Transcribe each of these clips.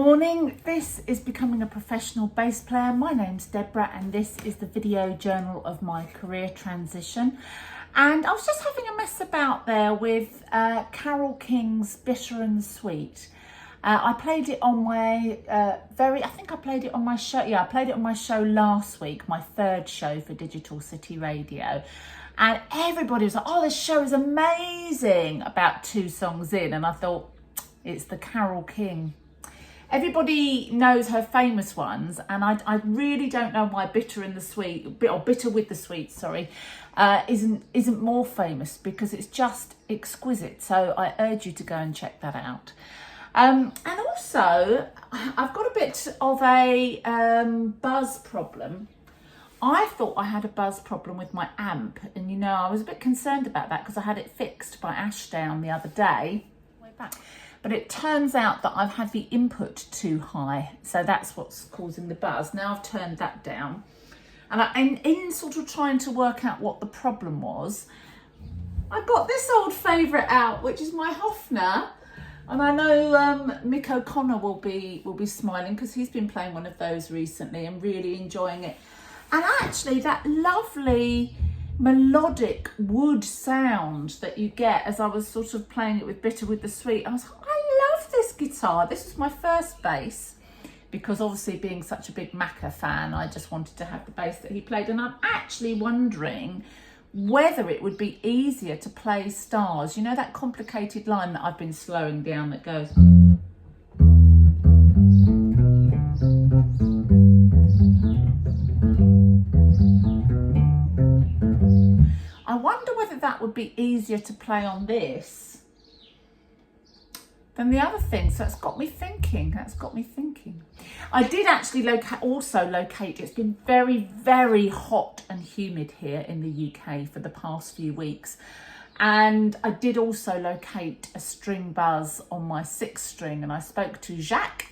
morning, this is Becoming a Professional Bass Player. My name's Deborah and this is the video journal of my career transition. And I was just having a mess about there with Carole King's Bitter and Sweet. I played it on my I think I played it on my show. Yeah, I played it on my show last week, my third show for Digital City Radio. And everybody was like, oh, this show is amazing, about 2 songs in. And I thought, it's the Carole King. Everybody knows her famous ones, and I really don't know why Bitter and the Sweet, or Bitter with the Sweet, sorry, isn't more famous, because it's just exquisite. So I urge you to go and check that out. And also, I've got a bit of a buzz problem. I thought I had a buzz problem with my amp, and you know, I was a bit concerned about that because I had it fixed by Ashdown the other day. Way back. But it turns out that I've had the input too high, so that's what's causing the buzz. Now I've turned that down, and in sort of trying to work out what the problem was, I got this old favourite out, which is my Hofner. And I know Mick O'Connor will be smiling because he's been playing one of those recently and really enjoying it. And actually, that lovely melodic wood sound that you get as I was sort of playing it with Bitter with the Sweet, I was like, I love this guitar. This was my first bass, because obviously being such a big Macca fan, I just wanted to have the bass that he played. And I'm actually wondering whether it would be easier to play Stars. You know that complicated line that I've been slowing down that goes... I wonder whether that would be easier to play on this than the other thing. So that's got me thinking. I did actually locate, it's been very, very hot and humid here in the UK for the past few weeks. And I did also locate a string buzz on my 6th string. And I spoke to Jacques,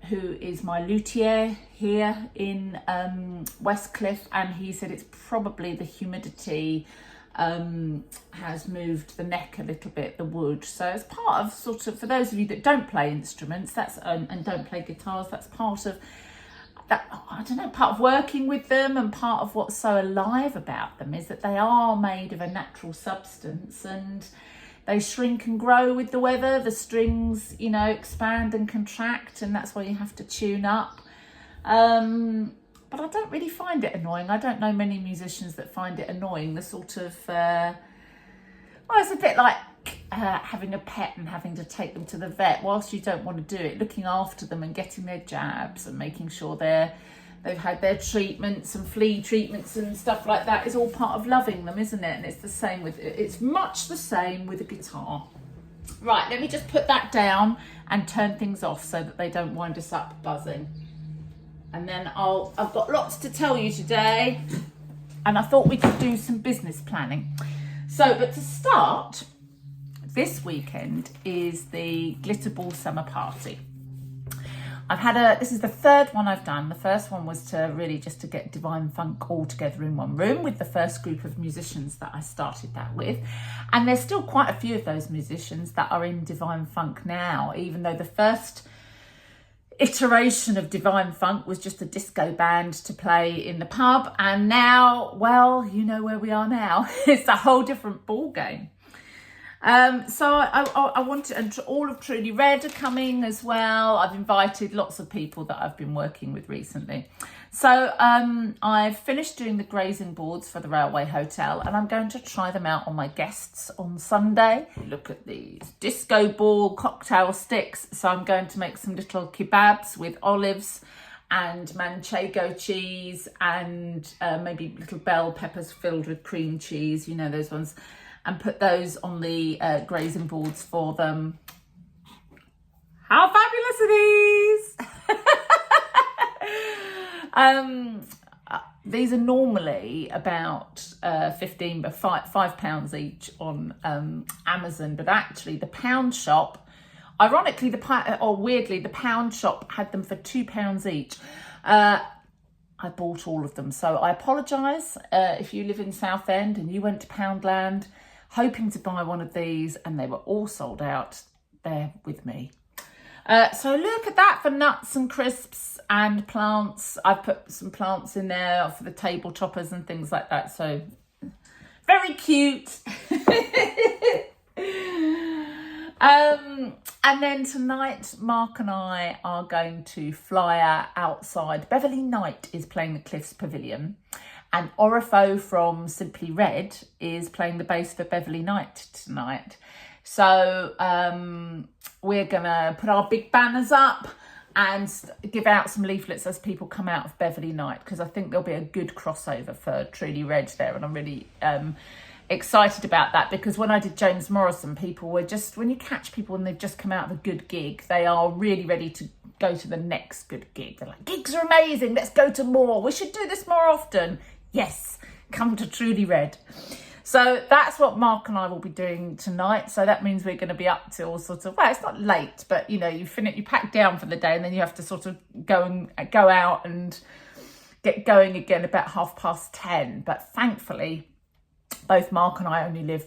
who is my luthier here in Westcliff, and he said it's probably the humidity has moved the neck a little bit, the wood. So as part of sort of, for those of you that don't play instruments, that's and don't play guitars, that's part of that, I don't know, part of working with them, and part of what's so alive about them is that they are made of a natural substance and they shrink and grow with the weather. The strings, you know, expand and contract, and that's why you have to tune up. But I don't really find it annoying. I don't know many musicians that find it annoying. The sort of, well, it's a bit like having a pet and having to take them to the vet. Whilst you don't want to do it, looking after them and getting their jabs and making sure they've had their treatments and flea treatments and stuff like that is all part of loving them, isn't it? And it's much the same with a guitar. Right, let me just put that down and turn things off so that they don't wind us up buzzing. And then I've got lots to tell you today, and I thought we could do some business planning. But to start, this weekend is the Glitterball Summer Party. This is the 3rd one I've done. The first one was to get Divine Funk all together in one room with the first group of musicians that I started that with. And there's still quite a few of those musicians that are in Divine Funk now, even though the first iteration of Divine Funk was just a disco band to play in the pub. And now, well, you know where we are now. It's a whole different ball game. So I wanted, and all of Truly Red are coming as well. I've invited lots of people that I've been working with recently. So I've finished doing the grazing boards for the Railway Hotel, and I'm going to try them out on my guests on Sunday. Look at these disco ball cocktail sticks. So I'm going to make some little kebabs with olives and manchego cheese and maybe little bell peppers filled with cream cheese, you know, those ones, and put those on the grazing boards for them. How fabulous are these? These are normally about £5 each on Amazon, but actually the pound shop, ironically, weirdly, the pound shop had them for £2 each. I bought all of them, so I apologise if you live in Southend and you went to Poundland hoping to buy one of these and they were all sold out. Bear with me. So look at that for nuts and crisps and plants. I've put some plants in there for the table toppers and things like that. So very cute. And then tonight, Mark and I are going to fly outside. Beverly Knight is playing the Cliffs Pavilion, and Orifo from Simply Red is playing the bass for Beverly Knight tonight. So we're going to put our big banners up and give out some leaflets as people come out of Beverly Knight, because I think there'll be a good crossover for Truly Red there, and I'm really excited about that, because when I did James Morrison, people were just, when you catch people and they've just come out of a good gig, they are really ready to go to the next good gig. They're like, gigs are amazing, let's go to more, we should do this more often. Yes, come to Truly Red. So that's what Mark and I will be doing tonight. So that means we're going to be up till sort of, well, it's not late, but you know, you pack down for the day, and then you have to sort of go out and get going again about 10:30. But thankfully, both Mark and I only live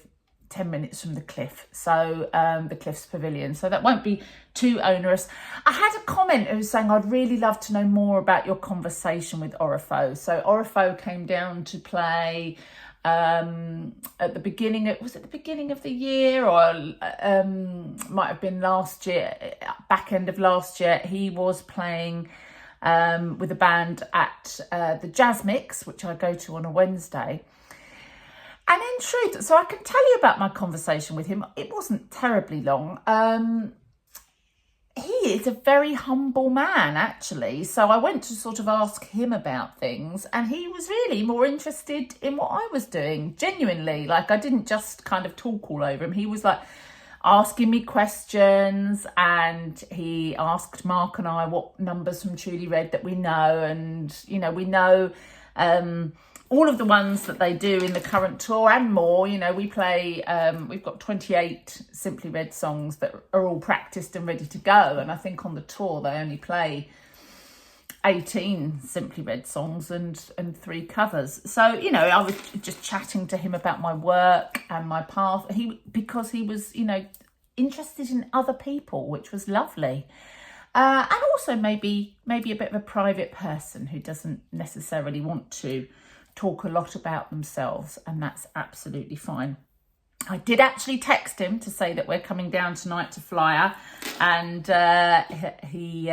10 minutes from the cliff, so the Cliffs Pavilion, so that won't be too onerous. I had a comment who was saying, I'd really love to know more about your conversation with Orifo. So Orifo came down to play at the beginning of, was it the beginning of the year, or might have been last year, back end of last year. He was playing with a band at the Jazz Mix, which I go to on a Wednesday. And in truth, so I can tell you about my conversation with him. It wasn't terribly long. He is a very humble man, actually. So I went to sort of ask him about things, and he was really more interested in what I was doing, genuinely. Like, I didn't just kind of talk all over him. He was like asking me questions, and he asked Mark and I what numbers from Truly Red that we know. And, you know, we know all of the ones that they do in the current tour and more. You know, we play, we've got 28 Simply Red songs that are all practiced and ready to go. And I think on the tour, they only play 18 Simply Red songs and 3 covers. So, you know, I was just chatting to him about my work and my path. Because he was, you know, interested in other people, which was lovely. And also maybe a bit of a private person who doesn't necessarily want to talk a lot about themselves, and that's absolutely fine. I did actually text him to say that we're coming down tonight to Flyer, and he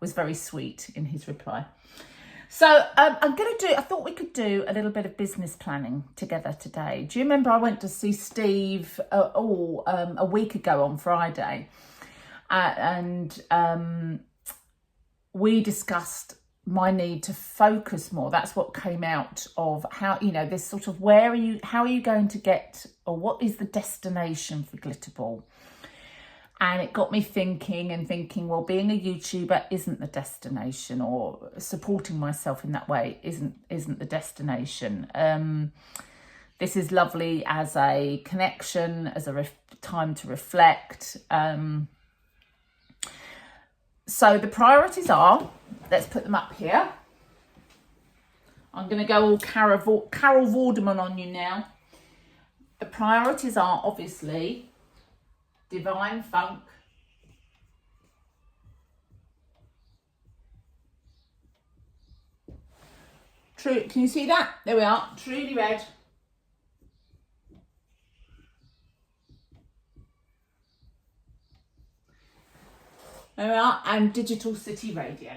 was very sweet in his reply. So I thought we could do a little bit of business planning together today. Do you remember I went to see Steve a week ago on Friday, and we discussed my need to focus more. That's what came out of how, you know, this sort of how are you going to get, or what is the destination for Glitterball? And it got me thinking, well, being a YouTuber isn't the destination, or supporting myself in that way isn't the destination. This is lovely as a connection, as a time to reflect. So the priorities are, let's put them up here. I'm going to go all Carol Vorderman on you now. The priorities are obviously Divine Funk, True. Can you see that? There we are. Truly Red. There we are, and Digital City Radio.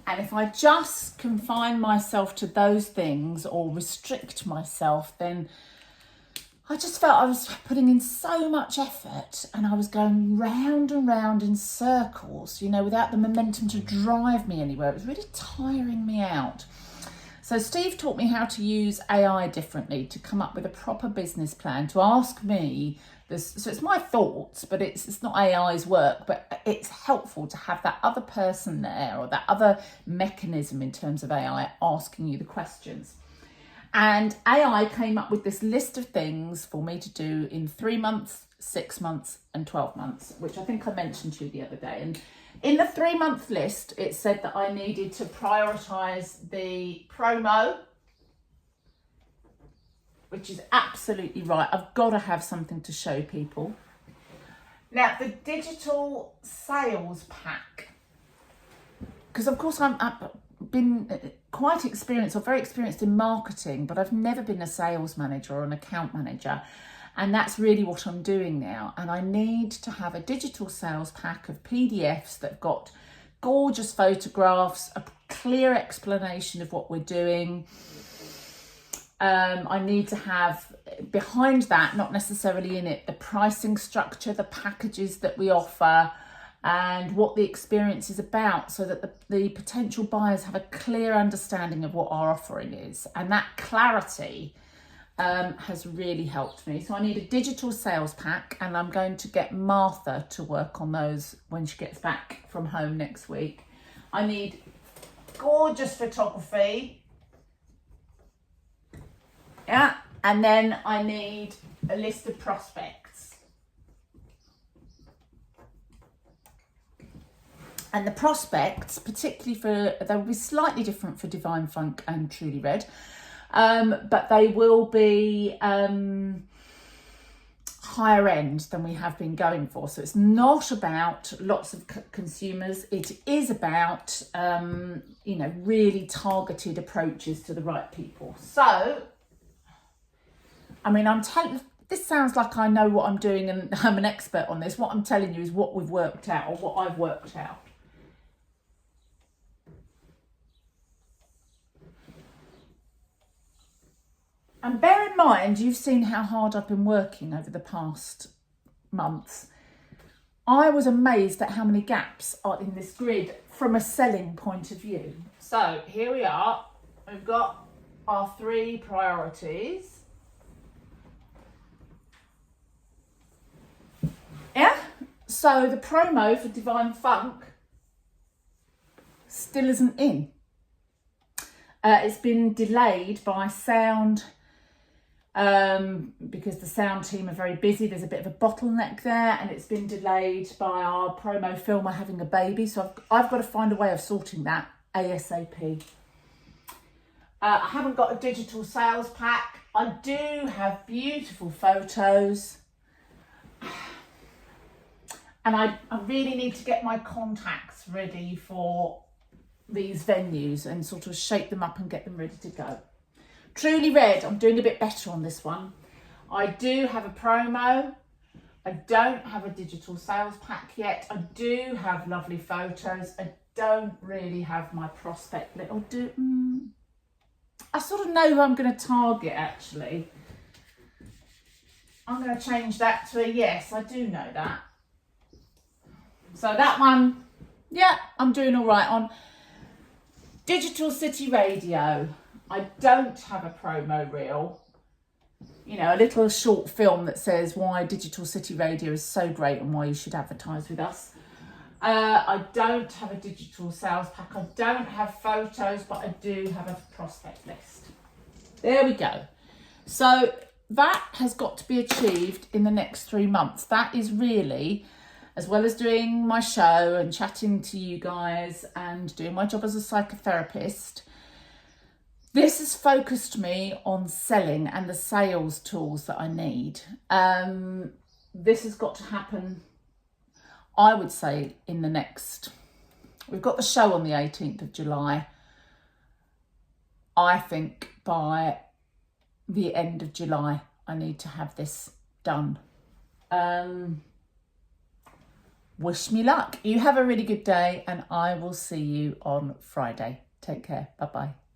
And if I just confine myself to those things or restrict myself, then I just felt I was putting in so much effort and I was going round and round in circles, you know, without the momentum to drive me anywhere. It was really tiring me out. So Steve taught me how to use AI differently to come up with a proper business plan, to ask me this. So it's my thoughts, but it's not AI's work, but it's helpful to have that other person there, or that other mechanism in terms of AI asking you the questions. And AI came up with this list of things for me to do in 3 months, 6 months and 12 months, which I think I mentioned to you the other day. And in the 3-month list, it said that I needed to prioritise the promo, which is absolutely right. I've got to have something to show people. Now, the digital sales pack, because of course I've been quite experienced or very experienced in marketing, but I've never been a sales manager or an account manager. And that's really what I'm doing now. And I need to have a digital sales pack of PDFs that have got gorgeous photographs, a clear explanation of what we're doing. I need to have behind that, not necessarily in it, the pricing structure, the packages that we offer, and what the experience is about, so that the potential buyers have a clear understanding of what our offering is. And that clarity has really helped me. So I need a digital sales pack, and I'm going to get Martha to work on those when she gets back from home next week. I need gorgeous photography. Yeah, and then I need a list of prospects. And the prospects, particularly they'll be slightly different for Divine Funk and Truly Red, but they will be higher end than we have been going for. So it's not about lots of consumers. It is about, really targeted approaches to the right people. So, I mean, this sounds like I know what I'm doing and I'm an expert on this. What I'm telling you is what we've worked out, or what I've worked out. And bear in mind, you've seen how hard I've been working over the past months. I was amazed at how many gaps are in this grid from a selling point of view. So here we are. We've got our 3 priorities. Yeah, so the promo for Divine Funk still isn't in. It's been delayed by sound, because the sound team are very busy. There's a bit of a bottleneck there, and it's been delayed by our promo filmer having a baby. So I've got to find a way of sorting that ASAP. I haven't got a digital sales pack. I do have beautiful photos. And I really need to get my contacts ready for these venues and sort of shape them up and get them ready to go. Truly Red, I'm doing a bit better on this one. I do have a promo. I don't have a digital sales pack yet. I do have lovely photos. I don't really have my prospect list. I sort of know who I'm going to target, actually. I'm going to change that to a yes. I do know that. So that one, yeah, I'm doing all right on. Digital City Radio. I don't have a promo reel. A little short film that says why Digital City Radio is so great and why you should advertise with us. I don't have a digital sales pack. I don't have photos, but I do have a prospect list. There we go. So that has got to be achieved in the next 3 months. That is really, as well as doing my show and chatting to you guys and doing my job as a psychotherapist, this has focused me on selling and the sales tools that I need. This has got to happen, I would say, in the next... We've got the show on the 18th of July. I think by the end of July, I need to have this done. Wish me luck. You have a really good day, and I will see you on Friday. Take care. Bye-bye.